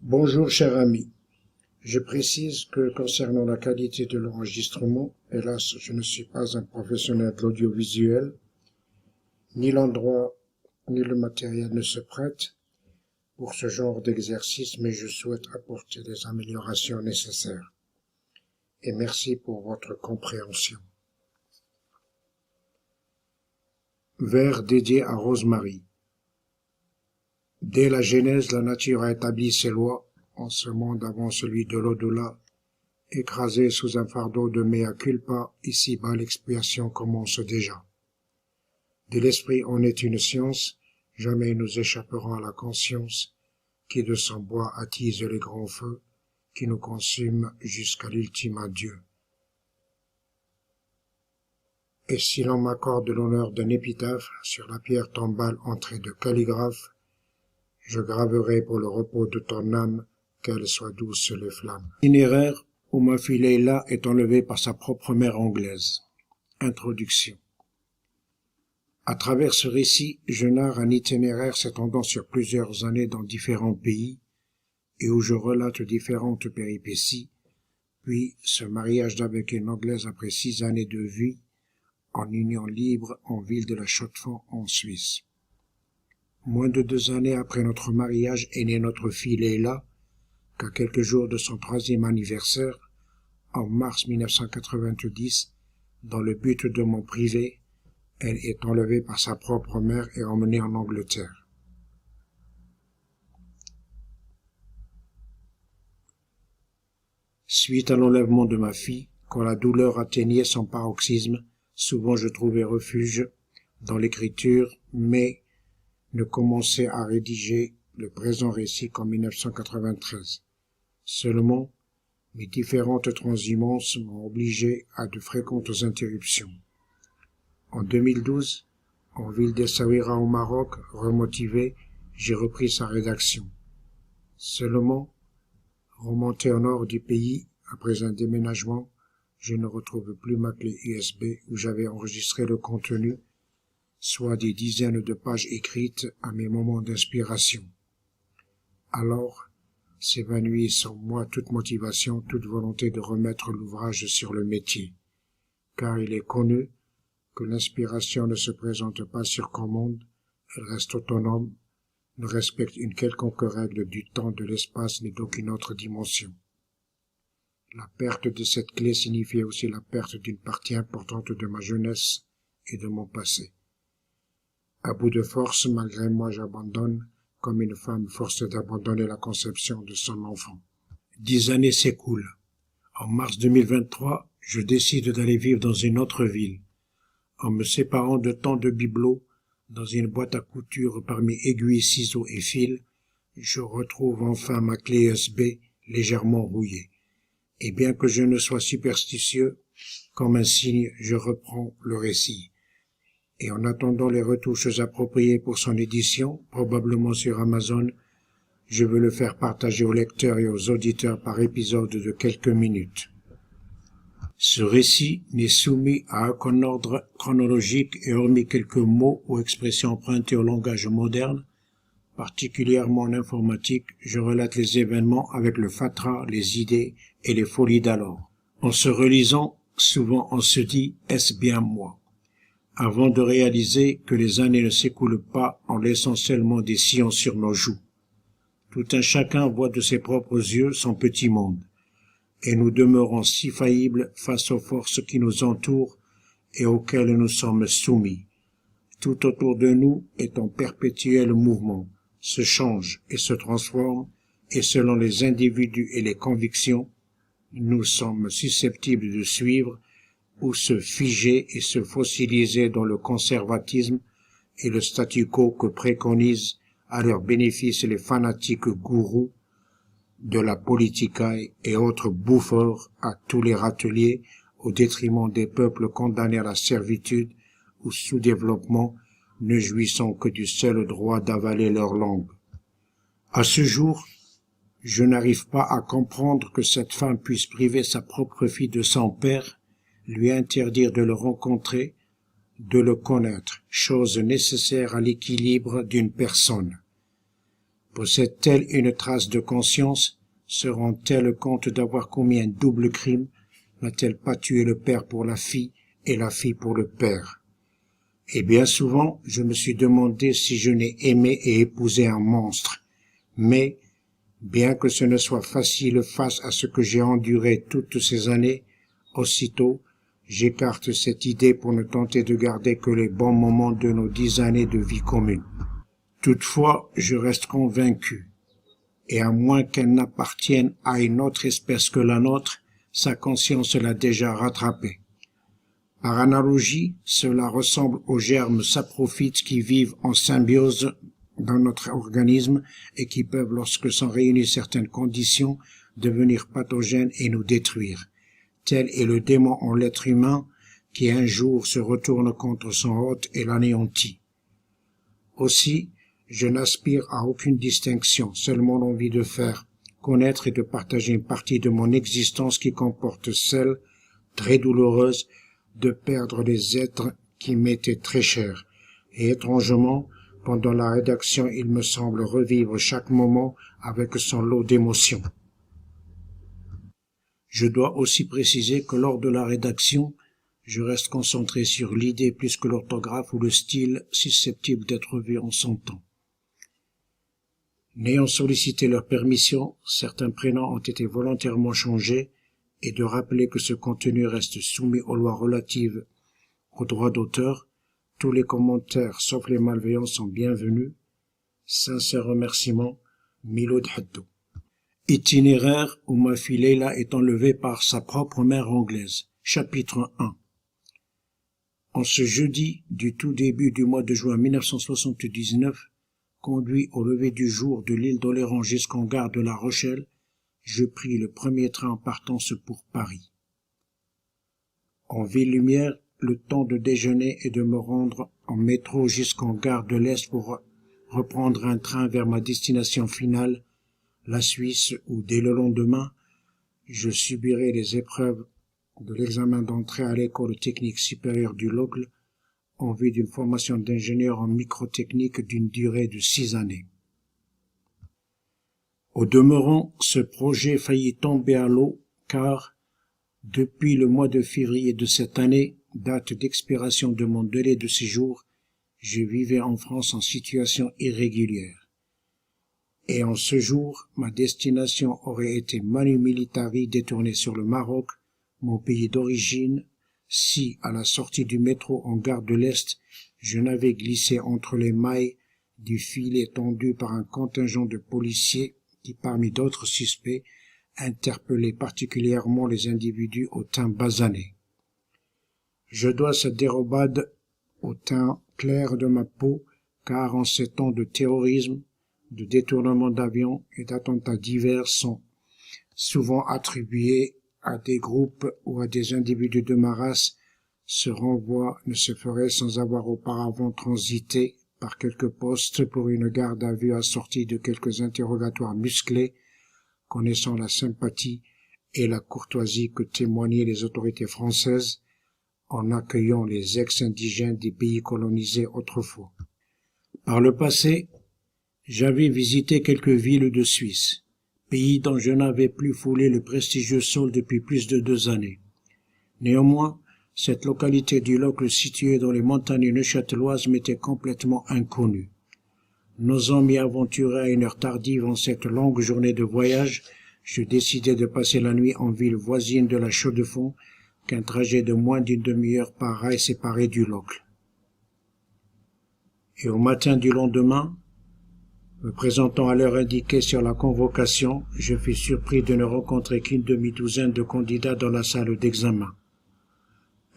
Bonjour cher ami, je précise que concernant la qualité de l'enregistrement, hélas je ne suis pas un professionnel de l'audiovisuel, ni l'endroit ni le matériel ne se prêtent pour ce genre d'exercice, mais je souhaite apporter les améliorations nécessaires. Et merci pour votre compréhension. Vers dédié à Rosemary. Dès la Genèse, la nature a établi ses lois en ce monde avant celui de l'au-delà. Écrasé sous un fardeau de mea culpa, ici-bas l'expiation commence déjà. De l'esprit on est une science, jamais nous échapperons à la conscience, qui de son bois attise les grands feux, qui nous consument jusqu'à l'ultime adieu. Et si l'on m'accorde l'honneur d'un épitaphe sur la pierre tombale entrée de calligraphe, je graverai pour le repos de ton âme, qu'elles soient douces les flammes. Itinéraire où ma fille Leila est enlevée par sa propre mère anglaise. Introduction. À travers ce récit, je narre un itinéraire s'étendant sur plusieurs années dans différents pays, et où je relate différentes péripéties, puis ce mariage avec une Anglaise après 6 années de vie, en union libre en ville de la Chaux-de-Fonds en Suisse. Moins de 2 années après notre mariage est née notre fille Leila, qu'à quelques jours de son 3e anniversaire, en mars 1990, dans le but de mon privé, elle est enlevée par sa propre mère et emmenée en Angleterre. Suite à l'enlèvement de ma fille, quand la douleur atteignait son paroxysme, souvent je trouvais refuge dans l'écriture, mais ne commençais à rédiger le présent récit qu'en 1993. Seulement, mes différentes transhumances m'ont obligé à de fréquentes interruptions. En 2012, en ville d'Essaouira au Maroc, remotivé, j'ai repris sa rédaction. Seulement, remonté au nord du pays, après un déménagement, je ne retrouve plus ma clé USB où j'avais enregistré le contenu, soit des dizaines de pages écrites à mes moments d'inspiration. Alors, s'évanouit sans moi toute motivation, toute volonté de remettre l'ouvrage sur le métier, car il est connu que l'inspiration ne se présente pas sur commande, elle reste autonome, ne respecte une quelconque règle du temps, de l'espace ni d'aucune autre dimension. La perte de cette clé signifiait aussi la perte d'une partie importante de ma jeunesse et de mon passé. À bout de force, malgré moi, j'abandonne, comme une femme forcée d'abandonner la conception de son enfant. 10 années s'écoulent. En mars 2023, je décide d'aller vivre dans une autre ville. En me séparant de tant de bibelots, dans une boîte à couture parmi aiguilles, ciseaux et fils, je retrouve enfin ma clé USB légèrement rouillée. Et bien que je ne sois superstitieux, comme un signe, je reprends le récit. Et en attendant les retouches appropriées pour son édition, probablement sur Amazon, je veux le faire partager aux lecteurs et aux auditeurs par épisode de quelques minutes. Ce récit n'est soumis à aucun ordre chronologique et hormis quelques mots ou expressions empruntées au langage moderne, particulièrement en informatique, je relate les événements avec le fatras, les idées et les folies d'alors. En se relisant, souvent on se dit « est-ce bien moi ?» avant de réaliser que les années ne s'écoulent pas en laissant seulement des sillons sur nos joues. Tout un chacun voit de ses propres yeux son petit monde, et nous demeurons si faillibles face aux forces qui nous entourent et auxquelles nous sommes soumis. Tout autour de nous est en perpétuel mouvement, se change et se transforme, et selon les individus et les convictions, nous sommes susceptibles de suivre ou se figer et se fossiliser dans le conservatisme et le statu quo que préconisent à leur bénéfice les fanatiques gourous de la politicaille et autres bouffeurs à tous les râteliers au détriment des peuples condamnés à la servitude ou sous-développement, ne jouissant que du seul droit d'avaler leur langue. À ce jour, je n'arrive pas à comprendre que cette femme puisse priver sa propre fille de son père, lui interdire de le rencontrer, de le connaître, chose nécessaire à l'équilibre d'une personne. Possède-t-elle une trace de conscience? Se rend-elle compte d'avoir commis un double crime? N'a-t-elle pas tué le père pour la fille et la fille pour le père? Et bien souvent, je me suis demandé si je n'ai aimé et épousé un monstre. Mais, bien que ce ne soit facile face à ce que j'ai enduré toutes ces années, aussitôt, j'écarte cette idée pour ne tenter de garder que les bons moments de nos 10 années de vie commune. Toutefois, je reste convaincu, et à moins qu'elle n'appartienne à une autre espèce que la nôtre, sa conscience l'a déjà rattrapée. Par analogie, cela ressemble aux germes saprophytes qui vivent en symbiose dans notre organisme et qui peuvent, lorsque sont réunies certaines conditions, devenir pathogènes et nous détruire. Tel est le démon en l'être humain qui un jour se retourne contre son hôte et l'anéantit. Aussi, je n'aspire à aucune distinction, seulement l'envie de faire connaître et de partager une partie de mon existence qui comporte celle, très douloureuse, de perdre les êtres qui m'étaient très chers. Et étrangement, pendant la rédaction, il me semble revivre chaque moment avec son lot d'émotions. Je dois aussi préciser que lors de la rédaction, je reste concentré sur l'idée plus que l'orthographe ou le style susceptible d'être vu en son temps. N'ayant sollicité leur permission, certains prénoms ont été volontairement changés et de rappeler que ce contenu reste soumis aux lois relatives aux droits d'auteur, tous les commentaires, sauf les malveillants, sont bienvenus. Sincère remerciement, Miloud Haddou. Itinéraire où ma fille Leila est enlevée par sa propre mère anglaise. Chapitre 1. En ce jeudi du tout début du mois de juin 1979, conduit au lever du jour de l'île d'Oléron jusqu'en gare de La Rochelle, je pris le premier train en partance pour Paris. En ville lumière, le temps de déjeuner et de me rendre en métro jusqu'en gare de l'Est pour reprendre un train vers ma destination finale, la Suisse, où dès le lendemain, je subirai les épreuves de l'examen d'entrée à l'école technique supérieure du Locle en vue d'une formation d'ingénieur en microtechnique d'une durée de 6 années. Au demeurant, ce projet faillit tomber à l'eau car, depuis le mois de février de cette année, date d'expiration de mon délai de séjour, je vivais en France en situation irrégulière. Et en ce jour, ma destination aurait été Manu Militari détournée sur le Maroc, mon pays d'origine, si, à la sortie du métro en gare de l'Est, je n'avais glissé entre les mailles du filet tendu par un contingent de policiers qui, parmi d'autres suspects, interpellait particulièrement les individus au teint basané. Je dois cette dérobade au teint clair de ma peau, car en ces temps de terrorisme, de détournement d'avions et d'attentats divers sont souvent attribués à des groupes ou à des individus de ma race. Ce renvoi ne se ferait sans avoir auparavant transité par quelques postes pour une garde à vue assortie de quelques interrogatoires musclés, connaissant la sympathie et la courtoisie que témoignaient les autorités françaises en accueillant les ex-indigènes des pays colonisés autrefois. Par le passé, j'avais visité quelques villes de Suisse, pays dont je n'avais plus foulé le prestigieux sol depuis plus de 2 années. Néanmoins, cette localité du Locle située dans les montagnes neuchâteloises m'était complètement inconnue. N'osant m'y aventurer à une heure tardive en cette longue journée de voyage, je décidai de passer la nuit en ville voisine de la Chaux-de-Fonds, qu'un trajet de moins d'une demi-heure par rail séparait du Locle. Et au matin du lendemain, me présentant à l'heure indiquée sur la convocation, je fus surpris de ne rencontrer qu'une demi-douzaine de candidats dans la salle d'examen.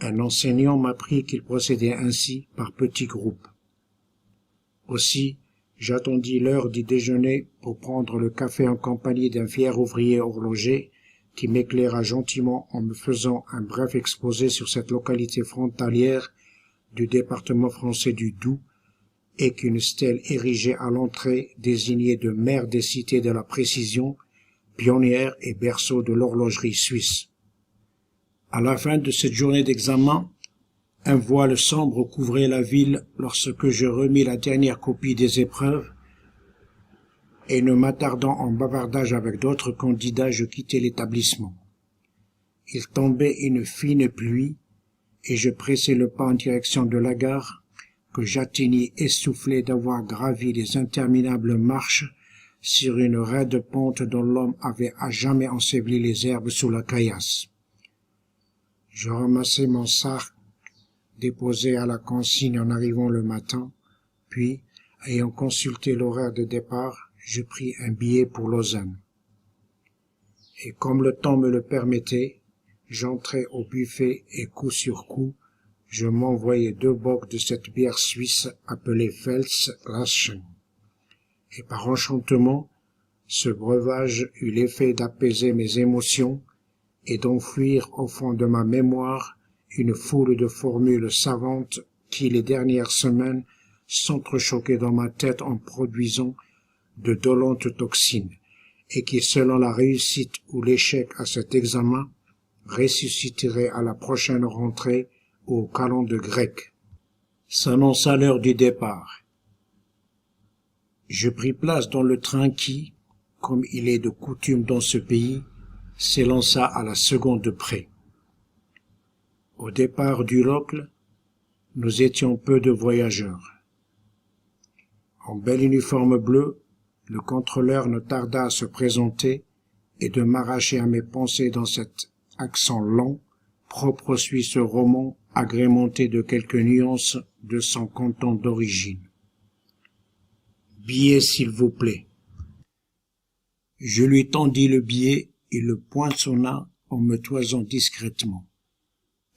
Un enseignant m'apprit qu'il procédait ainsi par petits groupes. Aussi, j'attendis l'heure du déjeuner pour prendre le café en compagnie d'un fier ouvrier horloger qui m'éclaira gentiment en me faisant un bref exposé sur cette localité frontalière du département français du Doubs et qu'une stèle érigée à l'entrée désignait de mère des cités de la précision, pionnière et berceau de l'horlogerie suisse. À la fin de cette journée d'examen, un voile sombre couvrait la ville lorsque je remis la dernière copie des épreuves et ne m'attardant en bavardage avec d'autres candidats, je quittai l'établissement. Il tombait une fine pluie, et je pressai le pas en direction de la gare, que j'atteignis essoufflé d'avoir gravi les interminables marches sur une raide pente dont l'homme avait à jamais enseveli les herbes sous la caillasse. Je ramassai mon sac déposé à la consigne en arrivant le matin, puis, ayant consulté l'horaire de départ, je pris un billet pour Lausanne. Et comme le temps me le permettait, j'entrai au buffet et coup sur coup, je m'envoyai 2 bocs de cette bière suisse appelée Feldschlösschen. Et par enchantement, ce breuvage eut l'effet d'apaiser mes émotions et d'enfouir au fond de ma mémoire une foule de formules savantes qui, les dernières semaines, s'entrechoquaient dans ma tête en produisant de dolentes toxines, et qui, selon la réussite ou l'échec à cet examen, ressusciteraient à la prochaine rentrée au calende grec. S'annonça l'heure du départ. Je pris place dans le train qui, comme il est de coutume dans ce pays, s'élança à la seconde près. Au départ du Locle, nous étions peu de voyageurs. En bel uniforme bleu, le contrôleur ne tarda à se présenter et de m'arracher à mes pensées dans cet accent lent, propre suisse roman, agrémenté de quelques nuances de son canton d'origine. « Billet, s'il vous plaît. » Je lui tendis le billet et le poinçonna en me toisant discrètement,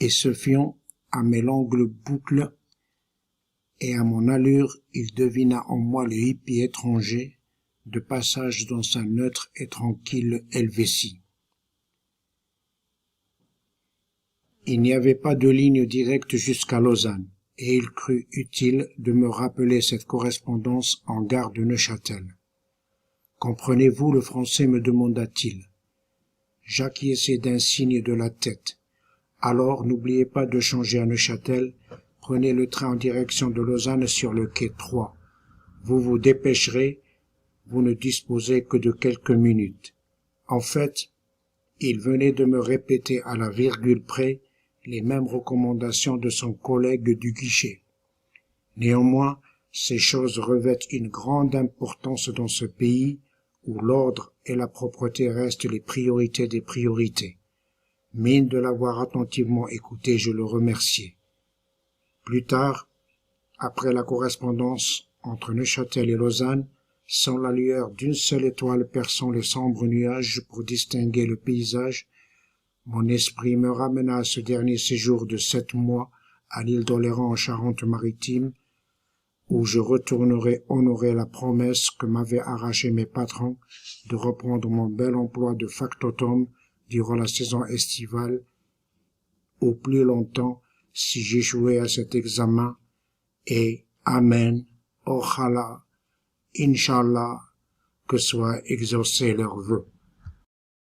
et se fiant à mes longues boucles et à mon allure, il devina en moi le hippie étranger, de passage dans sa neutre et tranquille Helvétie. Il n'y avait pas de ligne directe jusqu'à Lausanne, et il crut utile de me rappeler cette correspondance en gare de Neuchâtel. « Comprenez-vous le français ?» me demanda-t-il. J'acquiesçai d'un signe de la tête. « Alors, n'oubliez pas de changer à Neuchâtel. Prenez le train en direction de Lausanne sur le quai 3. Vous vous dépêcherez, vous ne disposez que de quelques minutes. » En fait, il venait de me répéter à la virgule près les mêmes recommandations de son collègue du guichet. Néanmoins, ces choses revêtent une grande importance dans ce pays où l'ordre et la propreté restent les priorités des priorités. Mine de l'avoir attentivement écouté, je le remerciai. Plus tard, après la correspondance entre Neuchâtel et Lausanne, sans la lueur d'une seule étoile perçant les sombres nuages pour distinguer le paysage, mon esprit me ramena à ce dernier séjour de 7 mois à l'île d'Oléron en Charente-Maritime, où je retournerai honorer la promesse que m'avaient arrachée mes patrons de reprendre mon bel emploi de factotum durant la saison estivale, ou plus longtemps si j'échouais à cet examen, et Amen, Ojalá, Inch'Allah, que soit exaucé leur vœu.